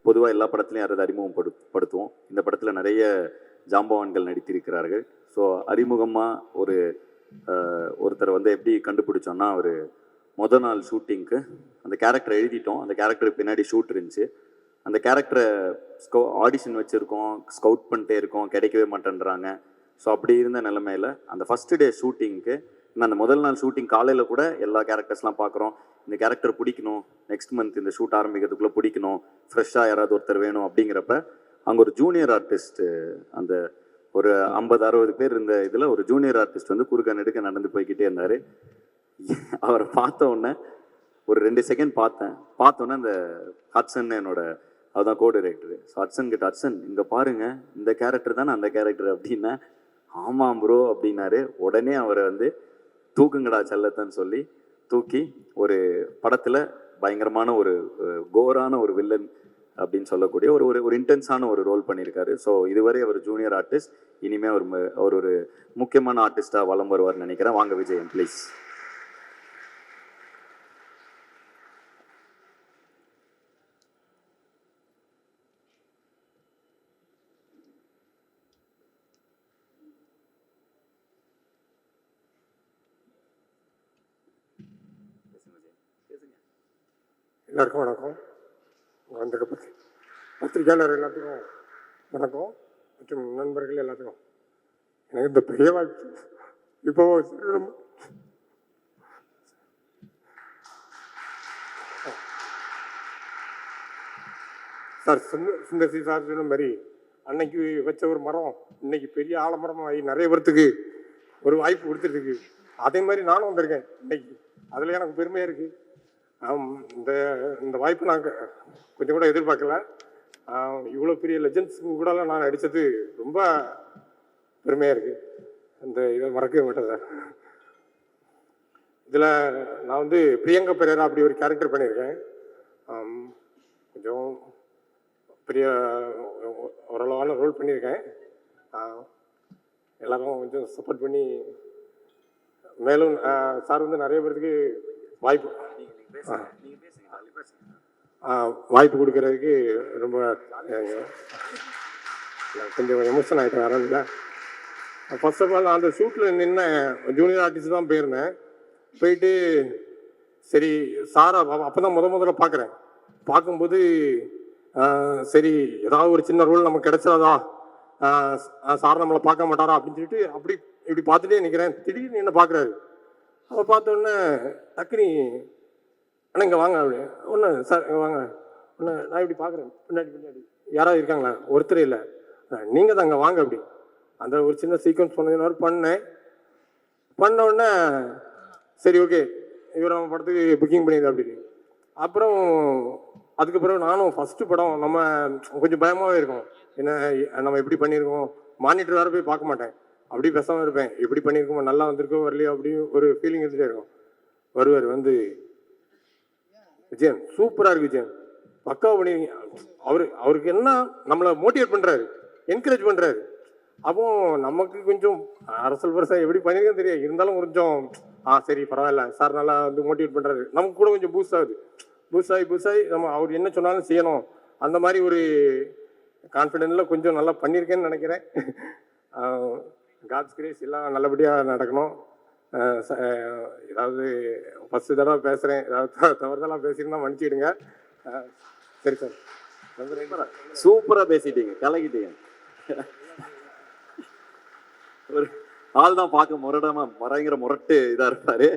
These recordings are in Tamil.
பொதுவாக எல்லா படத்துலையும் யாராவது அறிமுகப்படுத்துவோம். இந்த படத்தில் நிறைய ஜாம்பவான்கள் நடித்திருக்கிறார்கள். ஸோ அறிமுகமாக ஒருத்தரை வந்து எப்படி கண்டுபிடிச்சோன்னா, ஒரு மொதல் நாள் ஷூட்டிங்க்கு அந்த கேரக்டரை எழுதிட்டோம். அந்த கேரக்டருக்கு பின்னாடி ஷூட் இருந்துச்சு. அந்த கேரக்டரை ஆடிஷன் வச்சுருக்கோம், ஸ்கவுட் பண்ணிட்டே இருக்கோம், கிடைக்கவே மாட்டேன்றாங்க. ஸோ அப்படி இருந்த நிலைமையில் அந்த ஃபஸ்ட்டு டே ஷூட்டிங்க்கு, நான் அந்த முதல் நாள் ஷூட்டிங் காலையில் கூட எல்லா கேரக்டர்ஸ்லாம் பார்க்குறோம். இந்த கேரக்டர் பிடிக்கணும், நெக்ஸ்ட் மந்த் இந்த ஷூட் ஆரம்பிக்கிறதுக்குள்ளே பிடிக்கணும், ஃப்ரெஷ்ஷாக யாராவது ஒருத்தர் வேணும் அப்படிங்கிறப்ப அங்கே ஒரு ஜூனியர் ஆர்டிஸ்ட், அந்த ஒரு 50-60 பேர் இருந்த இதில் ஒரு ஜூனியர் ஆர்டிஸ்ட் வந்து குறுக்க நெடுக்க நடந்து போய்கிட்டே இருந்தார். அவரை பார்த்த உடனே ஒரு 2 செகண்ட் பார்த்தோன்னே அந்த ஹட்சன் என்னோட அதுதான் கோ டைரக்டரு. ஸோ ஹட்சன் கிட்ட, ஹட்சன் இங்கே பாருங்க, இந்த கேரக்டர் தானே அந்த கேரக்டர் அப்படின்னா, ஆமாம் ப்ரோ அப்படின்னாரு. உடனே அவரை வந்து தூக்குங்கடா செல்லத்தன்னு சொல்லி தூக்கி ஒரு படத்தில் பயங்கரமான ஒரு கோரான ஒரு வில்லன் அப்படின்னு சொல்லக்கூடிய ஒரு இன்டென்ஸான ஒரு ரோல் பண்ணியிருக்காரு. ஸோ இதுவரை அவர் ஜூனியர் ஆர்டிஸ்ட், இனிமேல் அவர் ஒரு முக்கியமான ஆர்டிஸ்டாக வலம் வருவார்னு நினைக்கிறேன். வாங்க விஜயன் ப்ளீஸ். எல்லாருக்கும் வணக்கம். வந்திருக்க பத்திரிகையாளர் எல்லாத்துக்கும் வணக்கம், மற்றும் நண்பர்கள் எல்லாத்துக்கும் எனக்கு இந்த பெரிய வாய்ப்பு. இப்போ சார் சுந்தர்சி சார் சொன்ன மாதிரி, அன்னைக்கு வச்ச ஒரு மரம் இன்னைக்கு பெரிய ஆலமரம் ஆகி நிறைய பேர்த்துக்கு ஒரு வாய்ப்பு கொடுத்துருக்கு. அதே மாதிரி நானும் வந்திருக்கேன் இன்னைக்கு, அதில் எனக்கு பெருமையாக இருக்குது. இந்த வாய்ப்பு நாங்கள் கொஞ்சம் கூட எதிர்பார்க்கல. இவ்வளோ பெரிய லெஜண்ட்ஸுக்கு கூடலாம் நான் நடித்தது ரொம்ப பெருமையாக இருக்குது. அந்த இதை மறக்கவே மாட்டேன் சார். இதில் நான் வந்து பிரியங்கா பெரேரா அப்படி ஒரு கேரக்டர் பண்ணியிருக்கேன். கொஞ்சம் பெரிய ஓரளவான ரோல் பண்ணியிருக்கேன். எல்லாரும் கொஞ்சம் சப்போர்ட் பண்ணி மேலும் சார் வந்து நிறைய பேருக்கு வாய்ப்பு கொடுக்கறதுக்கு ரொம்ப கொஞ்சம் எமோஷன் ஆகிட்டேன். வேற இல்லை. ஃபர்ஸ்ட் ஆஃப் ஆல் அந்த ஷூட்டில் நின்ன ஜூனியர் ஆர்டிஸ்ட் தான் போயிருந்தேன். போயிட்டு சரி சாரா அப்போ தான் முதல்ல பார்க்குறேன். பார்க்கும்போது சரி ஏதாவது ஒரு சின்ன ரோல் நமக்கு கிடைச்சாதா, சார் நம்மளை பார்க்க மாட்டாரா அப்படின்னு சொல்லிட்டு அப்படி இப்படி பார்த்துட்டே நிற்கிறேன். திடீர்னு என்ன பார்க்குறாரு. அப்போ பார்த்தோன்னே டக்குனி, ஆனால் இங்கே வாங்க அப்படி ஒன்று சார் இங்கே வாங்க ஒன்று. நான் இப்படி பார்க்குறேன், பின்னாடி யாராவது இருக்காங்களா, ஒருத்தர் இல்லை, நீங்கள் தான் அங்கே வாங்க அப்படி. அந்த ஒரு சின்ன சீக்வன்ஸ் பண்ண உடனே சரி ஓகே இவர் நம்ம படத்துக்கு புக்கிங் பண்ணிடுது அப்படின்னு. அப்புறம் அதுக்கப்புறம் நானும் ஃபஸ்ட்டு படம் நம்ம கொஞ்சம் பயமாகவே இருக்கும். என்ன நம்ம எப்படி பண்ணியிருக்கோம், மானிட்டர் வேறு போய் பார்க்க மாட்டேன், அப்படி பேசாமல் இருப்பேன். எப்படி பண்ணியிருக்கோம், நல்லா வந்திருக்கோம் வரலையோ அப்படி ஒரு ஃபீலிங் இருந்துகிட்டே இருக்கும். வருவார் வந்து, விஜயன் சூப்பராக இருக்குது விஜயன், பக்காவாக பண்ணிருக்கீங்க. அவருக்கு என்ன நம்மளை மோட்டிவேட் பண்ணுறாரு, என்கரேஜ் பண்ணுறாரு. அப்போ நமக்கு கொஞ்சம் அரசல் பரசாக எப்படி பண்ணியிருக்கேன்னு தெரியாது, இருந்தாலும் கொஞ்சம் சரி பரவாயில்ல சார் நல்லா வந்து மோட்டிவேட் பண்ணுறாரு. நமக்கு கூட கொஞ்சம் பூஸ்ட் ஆகுது. பூஸ்ட் ஆகி நம்ம அவர் என்ன சொன்னாலும் செய்யணும், அந்த மாதிரி ஒரு கான்ஃபிடென்ட்டில் கொஞ்சம் நல்லா பண்ணியிருக்கேன்னு நினைக்கிறேன். காட்ஸ் கிரேஸ் எல்லாம் நல்லபடியாக நடக்கணும். ஏதாவது ஃபஸ்ட்டு தடவை பேசுகிறேன், ஏதாவது தவறுதெல்லாம் பேசியிருந்தா மன்னிச்சிடுங்க. சரி சார், சூப்பராக பேசிட்டீங்க, கலக்கிட்டீங்க. ஒரு ஆள் தான் பார்க்க பயங்கர முரட்டு இதாக இருப்பார்,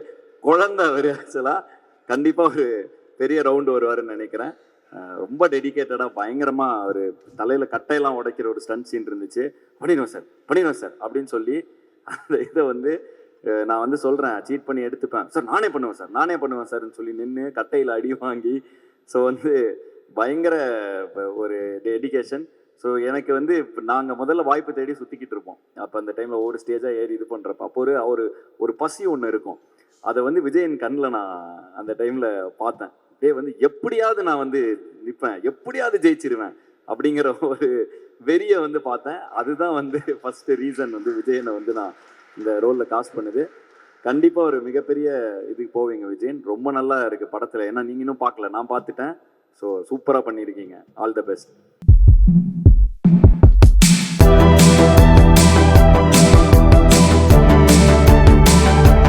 குழந்தை அவர். ஆக்சுவலாக கண்டிப்பாக ஒரு பெரிய ரவுண்டு வருவாருன்னு நினைக்கிறேன். ரொம்ப டெடிக்கேட்டடாக பயங்கரமாக அவர் தலையில் கட்டையெல்லாம் உடைக்கிற ஒரு ஸ்டண்ட் சீன் இருந்துச்சு. பண்ணிடுவேன் சார் அப்படின்னு சொல்லி அந்த இதை வந்து நான் வந்து சொல்கிறேன், சீட் பண்ணி எடுத்துப்பேன் சார், நானே பண்ணுவேன் சார்ன்னு சொல்லி நின்று கட்டையில் அடி வாங்கி. ஸோ வந்து பயங்கர ஒரு டெடிகேஷன். ஸோ எனக்கு வந்து நாங்கள் முதல்ல வாய்ப்பு தேடி சுற்றிக்கிட்டு இருப்போம். அப்போ அந்த டைமில் ஒவ்வொரு ஸ்டேஜாக ஏறி இது பண்ணுறப்ப அப்போ ஒரு பசி ஒன்று இருக்கும். அதை வந்து விஜயன் கண்ணில் நான் அந்த டைமில் பார்த்தேன். அப்படியே வந்து எப்படியாவது நான் வந்து நிற்பேன், எப்படியாவது ஜெயிச்சிருவேன் அப்படிங்கிற ஒரு வெறியை வந்து பார்த்தேன். அதுதான் வந்து ஃபஸ்ட்டு ரீசன் வந்து விஜயனை வந்து நான் இந்த ரோலில் காஸ்ட் பண்ணுது. கண்டிப்பாக ஒரு மிகப்பெரிய இதுக்கு போவீங்க விஜயன். ரொம்ப நல்லா இருக்குது படத்தில். ஏன்னா நீங்கள் இன்னும் பார்க்கல, நான் பார்த்துட்டேன். ஸோ சூப்பராக பண்ணியிருக்கீங்க. All the best.